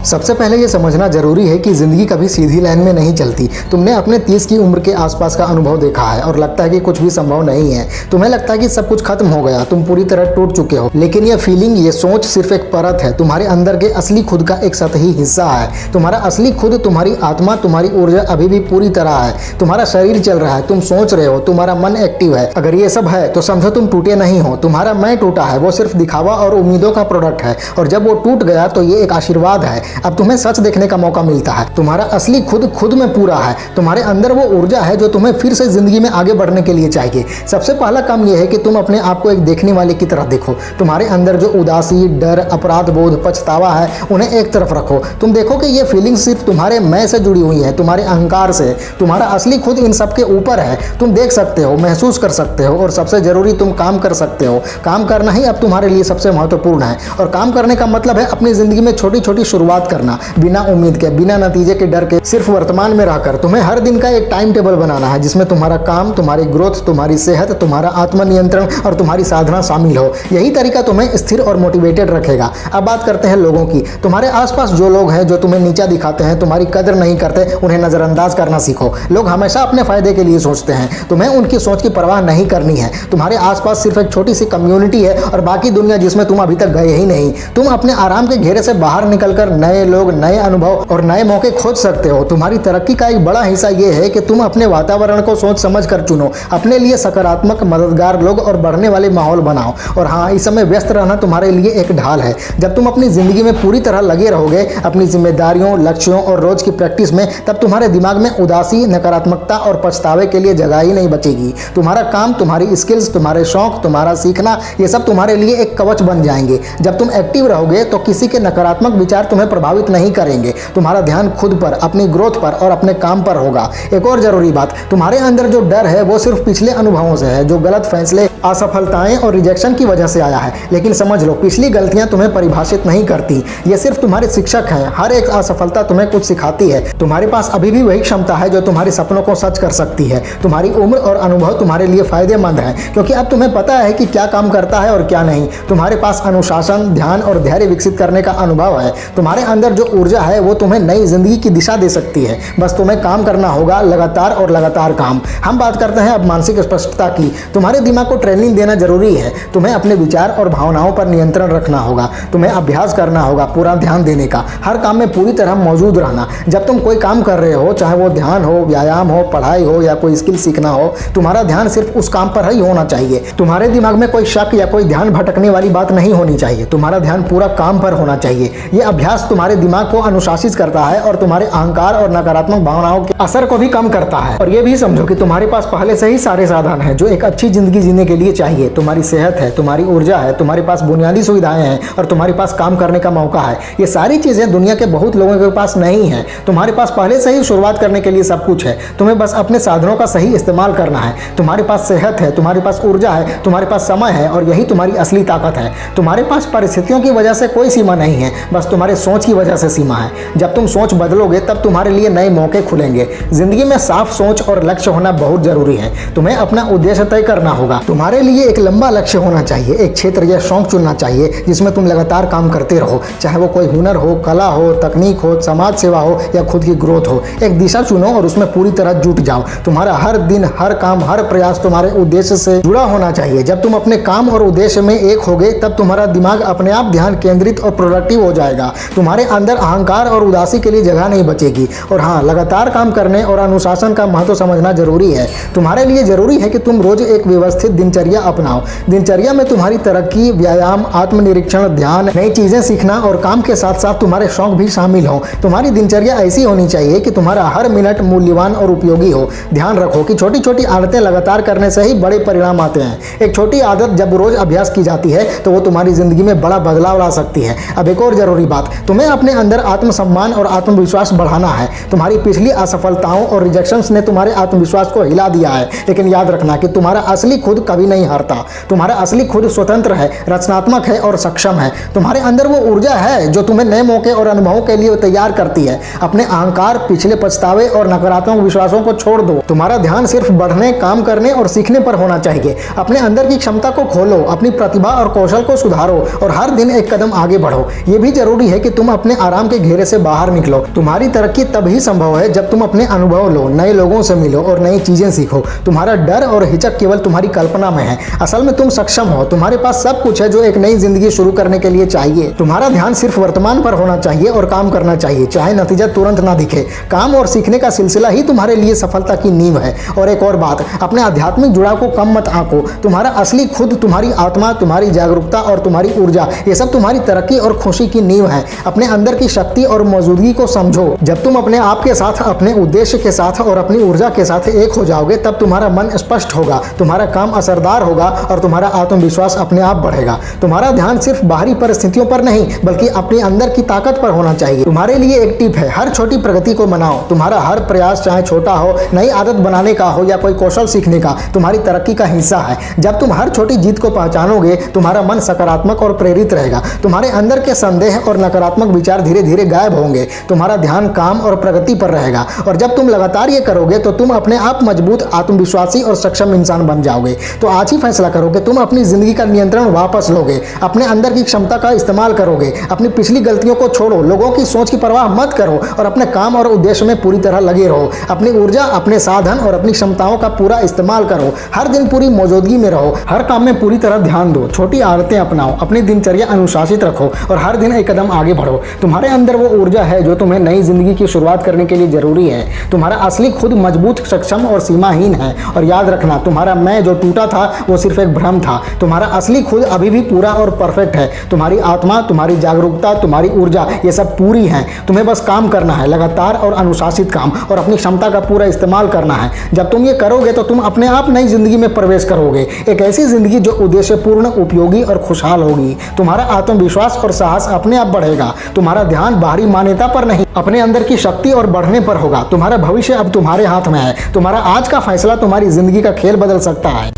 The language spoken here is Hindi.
सबसे पहले ये समझना जरूरी है कि ज़िंदगी कभी सीधी लाइन में नहीं चलती। तुमने अपने 30 की उम्र के आसपास का अनुभव देखा है और लगता है कि कुछ भी संभव नहीं है। तुम्हें लगता है कि सब कुछ खत्म हो गया, तुम पूरी तरह टूट चुके हो। लेकिन ये फीलिंग, ये सोच सिर्फ एक परत है, तुम्हारे अंदर के असली खुद का एक सतही हिस्सा है। तुम्हारा असली खुद, तुम्हारी आत्मा, तुम्हारी ऊर्जा अभी भी पूरी तरह है। तुम्हारा शरीर चल रहा है, तुम सोच रहे हो, तुम्हारा मन एक्टिव है। अगर ये सब है तो समझो तुम टूटे नहीं हो। तुम्हारा मैं टूटा है, वो सिर्फ दिखावा और उम्मीदों का प्रोडक्ट है। और जब वो टूट गया तो ये एक आशीर्वाद है। अब तुम्हें सच देखने का मौका मिलता है। तुम्हारा असली खुद खुद में पूरा है। तुम्हारे अंदर वो ऊर्जा है जो तुम्हें फिर से जिंदगी में आगे बढ़ने के लिए चाहिए। सबसे पहला काम यह है कि तुम अपने आप को एक देखने वाले की तरह देखो। तुम्हारे अंदर जो उदासी, डर, अपराध बोध, पछतावा है, उन्हें एक तरफ रखो। तुम देखो कि ये फीलिंग सिर्फ तुम्हारे मैं से जुड़ी हुई है, तुम्हारे अहंकार से। तुम्हारा असली खुद इन सब के ऊपर है। तुम देख सकते हो, महसूस कर सकते हो और सबसे जरूरी तुम काम कर सकते हो। काम करना ही अब तुम्हारे लिए सबसे महत्वपूर्ण है। और काम करने का मतलब है अपनी जिंदगी में छोटी छोटी शुरुआत करना, बिना उम्मीद के, बिना नतीजे के डर के, सिर्फ वर्तमान में रहकर। तुम्हें हर दिन का एक टाइम टेबल बनाना है जिसमें तुम्हारा काम, तुम्हारी ग्रोथ, तुम्हारी सेहत, तुम्हारा आत्मनियंत्रण और तुम्हारी साधना शामिल हो। यही तरीका तुम्हें स्थिर और मोटिवेटेड रखेगा। अब बात करते हैं लोगों की। तुम्हारे आसपास जो लोग हैं जो तुम्हें नीचा दिखाते हैं, तुम्हारी कदर नहीं करते, उन्हें नजरअंदाज करना सीखो। लोग हमेशा अपने फायदे के लिए सोचते हैं, तुम्हें उनकी सोच की परवाह नहीं करनी है। तुम्हारे आसपास सिर्फ एक छोटी सी कम्युनिटी है और बाकी दुनिया जिसमें तुम अभी तक गए ही नहीं। तुम अपने आराम के घेरे से बाहर निकलकर नए लोग, नए अनुभव और नए मौके खोज सकते हो। तुम्हारी तरक्की का एक बड़ा हिस्सा यह है कि तुम अपने वातावरण को सोच समझ कर चुनो। अपने लिए सकारात्मक, मददगार लोग और बढ़ने वाले माहौल बनाओ। और हाँ, इस समय व्यस्त रहना तुम्हारे लिए एक ढाल है। जब तुम अपनी जिंदगी में पूरी तरह लगे रहोगे, अपनी जिम्मेदारियों, लक्ष्यों और रोज की प्रैक्टिस में, तब तुम्हारे दिमाग में उदासी, नकारात्मकता और पछतावे के लिए जगह ही नहीं बचेगी। तुम्हारा काम, तुम्हारी स्किल्स, तुम्हारे शौक, तुम्हारा सीखना, ये सब तुम्हारे लिए एक कवच बन जाएंगे। जब तुम एक्टिव रहोगे तो किसी के नकारात्मक विचार तुम्हें प्रभावित नहीं करेंगे। तुम्हारा ध्यान खुद पर, अपनी ग्रोथ पर और अपने काम पर होगा। एक और जरूरी बात, तुम्हारे अंदर जो डर है वो सिर्फ पिछले अनुभवों से है, जो गलत फैसले, असफलताएं और रिजेक्शन की वजह से आया है। लेकिन समझ लो, पिछली गलतियां तुम्हें परिभाषित नहीं करती, ये सिर्फ तुम्हारे शिक्षक हैं। हर एक असफलता तुम्हें कुछ सिखाती है। तुम्हारे पास अभी भी वही क्षमता है जो तुम्हारे सपनों को सच कर सकती है। तुम्हारी उम्र और अनुभव तुम्हारे लिए फायदेमंद है क्योंकि अब तुम्हें पता है कि क्या काम करता है और क्या नहीं। तुम्हारे पास अनुशासन, ध्यान और धैर्य विकसित करने का अनुभव है। तुम्हारे अंदर जो ऊर्जा है वो तुम्हें नई जिंदगी की दिशा दे सकती है। बस तुम्हें काम करना होगा, लगातार और लगातार काम। हम बात करते हैं अब मानसिक स्पष्टता की। तुम्हारे दिमाग को ट्रेनिंग देना जरूरी है। तुम्हें अपने विचार और भावनाओं पर नियंत्रण रखना होगा। तुम्हें अभ्यास करना होगा पूरा ध्यान देने का, हर काम में पूरी तरह मौजूद रहना। जब तुम कोई काम कर रहे हो, चाहे वो ध्यान हो, व्यायाम हो, पढ़ाई हो या कोई स्किल सीखना हो, तुम्हारा ध्यान सिर्फ उस काम पर ही होना चाहिए। तुम्हारे दिमाग में कोई शक या कोई ध्यान भटकने वाली बात नहीं होनी चाहिए। तुम्हारा ध्यान पूरा काम पर होना चाहिए। यह अभ्यास तुम्हारे दिमाग को अनुशासित करता है और तुम्हारे अहंकार और नकारात्मक भावनाओं के असर को भी कम करता है। और यह भी समझो कि तुम्हारे पास पहले से ही सारे साधन हैं जो एक अच्छी जिंदगी जीने के लिए चाहिए। तुम्हारी सेहत है, तुम्हारी ऊर्जा है, तुम्हारे पास बुनियादी सुविधाएं हैं और तुम्हारे पास काम करने का मौका है। ये सारी चीजें दुनिया के बहुत लोगों के पास नहीं है। तुम्हारे पास पहले से ही शुरुआत करने के लिए सब कुछ है। तुम्हें बस अपने साधनों का सही इस्तेमाल करना है। तुम्हारे पास सेहत है, तुम्हारे पास ऊर्जा है, तुम्हारे पास समय है और यही तुम्हारी असली ताकत है। तुम्हारे पास परिस्थितियों की वजह से कोई सीमा नहीं है, बस तुम्हारे सोच की वजह से सीमा है। जब तुम सोच बदलोगे तब तुम्हारे लिए नए मौके खुलेंगे। जिंदगी में साफ सोच और लक्ष्य होना बहुत जरूरी है। तुम्हें अपना उद्देश्य तय करना होगा। तुम्हारे लिए एक लंबा लक्ष्य होना चाहिए। एक क्षेत्र या शौक चुनना चाहिए जिसमें तुम लगातार काम करते रहो, चाहे वो कोई हुनर हो, कला हो, तकनीक हो, समाज सेवा हो या खुद की ग्रोथ हो। एक दिशा चुनो और उसमें पूरी तरह जुट जाओ। तुम्हारा हर दिन, हर काम, हर प्रयास तुम्हारे उद्देश्य से जुड़ा होना चाहिए। जब तुम अपने काम और उद्देश्य में एक होगे तब तुम्हारा दिमाग अपने आप ध्यान केंद्रित और प्रोडक्टिव हो जाएगा। तुम्हारे अंदर अहंकार और उदासी के लिए जगह नहीं बचेगी। और हाँ, लगातार काम करने और अनुशासन का महत्व समझना जरूरी है। तुम्हारे लिए जरूरी है कि तुम रोज एक व्यवस्थित दिनचर्या अपनाओ। दिनचर्या में तुम्हारी तरक्की, व्यायाम, आत्मनिरीक्षण, ध्यान, नई चीजें सीखना और काम के साथ साथ तुम्हारे शौक भी शामिल हो। तुम्हारी दिनचर्या ऐसी होनी चाहिए कि तुम्हारा हर मिनट मूल्यवान और उपयोगी हो। ध्यान रखो कि छोटी छोटी आदतें लगातार करने से ही बड़े परिणाम आते हैं। एक छोटी आदत जब रोज अभ्यास की जाती है तो वो तुम्हारी जिंदगी में बड़ा बदलाव ला सकती है। अब एक और जरूरी बात, तुम्हें अपने अंदर आत्मसम्मान और आत्मविश्वास बढ़ाना है। तुम्हारी पिछली असफलताओं और रिजेक्शंस ने तुम्हारे आत्मविश्वास को हिला दिया है, लेकिन याद रखना कि तुम्हारा असली खुद कभी नहीं हारता। तुम्हारा असली खुद स्वतंत्र है, रचनात्मक है और सक्षम है। तुम्हारे अंदर वो ऊर्जा है जो तुम्हें नए मौके और अनुभवों के लिए तैयार करती है। अपने अहंकार, पिछले पछतावे और नकारात्मक विश्वासों को छोड़ दो। तुम्हारा ध्यान सिर्फ बढ़ने, काम करने और सीखने पर होना चाहिए। अपने अंदर की क्षमता को खोलो, अपनी प्रतिभा और कौशल को सुधारो और हर दिन एक कदम आगे बढ़ो। ये भी जरूरी है कि तुम अपने आराम के घेरे से बाहर निकलो। तुम्हारी तरक्की तभी संभव है जब तुम अपने अनुभव लो, नए लोगों से मिलो और नई चीजें सीखो। तुम्हारा डर और हिचक केवल तुम्हारी कल्पना में है। असल में तुम सक्षम हो, तुम्हारे पास सब कुछ है जो एक नई जिंदगी शुरू करने के लिए चाहिए। तुम्हारा ध्यान सिर्फ वर्तमान पर होना चाहिए और काम करना चाहिए, चाहे नतीजा तुरंत ना दिखे। काम और सीखने का सिलसिला ही तुम्हारे लिए सफलता की नींव है। और एक और बात, अपने आध्यात्मिक जुड़ाव को कम मत आंको। तुम्हारा असली खुद, तुम्हारी आत्मा, तुम्हारी जागरूकता और तुम्हारी ऊर्जा, ये सब तुम्हारी तरक्की और खुशी की नींव है। अपने अंदर की शक्ति और मौजूदगी को समझो। जब तुम अपने आप के साथ, अपने उद्देश्य के साथ और अपनी ऊर्जा के साथ एक हो जाओगे, तब तुम्हारा मन स्पष्ट होगा, तुम्हारा काम असरदार होगा और तुम्हारा आत्मविश्वास अपने आप बढ़ेगा। तुम्हारा ध्यान सिर्फ बाहरी परिस्थितियों पर नहीं, बल्कि अपने अंदर की ताकत पर होना चाहिए। तुम्हारे लिए एक टिप है, हर छोटी प्रगति को मनाओ। तुम्हारा हर प्रयास, चाहे छोटा हो, नई आदत बनाने का हो या कोई कौशल सीखने का, तुम्हारी तरक्की का हिस्सा है। जब तुम हर छोटी जीत को पहचानोगे, तुम्हारा मन सकारात्मक और प्रेरित रहेगा। तुम्हारे अंदर के संदेह और नकारात्मक विचार धीरे धीरे गायब होंगे। तुम्हारा ध्यान काम और प्रगति पर रहेगा। और जब तुम लगातार ये करोगे तो तुम अपने आप मजबूत, आत्मविश्वासी और सक्षम इंसान बन जाओगे। तो आज ही फैसला करो कि तुम अपनी जिंदगी का नियंत्रण वापस लोगे, अपने अंदर की क्षमता का इस्तेमाल करोगे, अपनी पिछली गलतियों को छोड़ो, लोगों की सोच की परवाह मत करो और अपने काम और उद्देश्य में पूरी तरह लगे रहो। अपनी ऊर्जा, अपने साधन और अपनी क्षमताओं का पूरा इस्तेमाल करो। हर दिन पूरी मौजूदगी में रहो, हर काम में पूरी तरह ध्यान दो, छोटी आदतें अपनाओ, अपनी दिनचर्या अनुशासित रखो और हर दिन एक कदम आगे बढ़ो। तुम्हारे अंदर वो ऊर्जा है जो तुम्हें नई जिंदगी की शुरुआत करने के लिए जरूरी है। तुम्हारा असली खुद मजबूत, सक्षम और सीमाहीन है। और याद रखना, तुम्हारा मैं जो टूटा था वो सिर्फ एक भ्रम था। तुम्हारा असली खुद अभी भी पूरा और परफेक्ट है। तुम्हारी आत्मा, तुम्हारी जागरूकता, तुम्हारी ऊर्जा, ये सब पूरी है। तुम्हें बस काम करना है, लगातार और अनुशासित काम, और अपनी क्षमता का पूरा इस्तेमाल करना है। जब तुम ये करोगे तो तुम अपने आप नई जिंदगी में प्रवेश करोगे, एक ऐसी जिंदगी जो उद्देश्यपूर्ण, उपयोगी और खुशहाल होगी। तुम्हारा आत्मविश्वास और साहस अपने आप बढ़ेगा। तुम्हारा ध्यान बाहरी मान्यता पर नहीं, अपने अंदर की शक्ति और बढ़ने पर होगा। तुम्हारा भविष्य अब तुम्हारे हाथ में है। तुम्हारा आज का फैसला तुम्हारी जिंदगी का खेल बदल सकता है।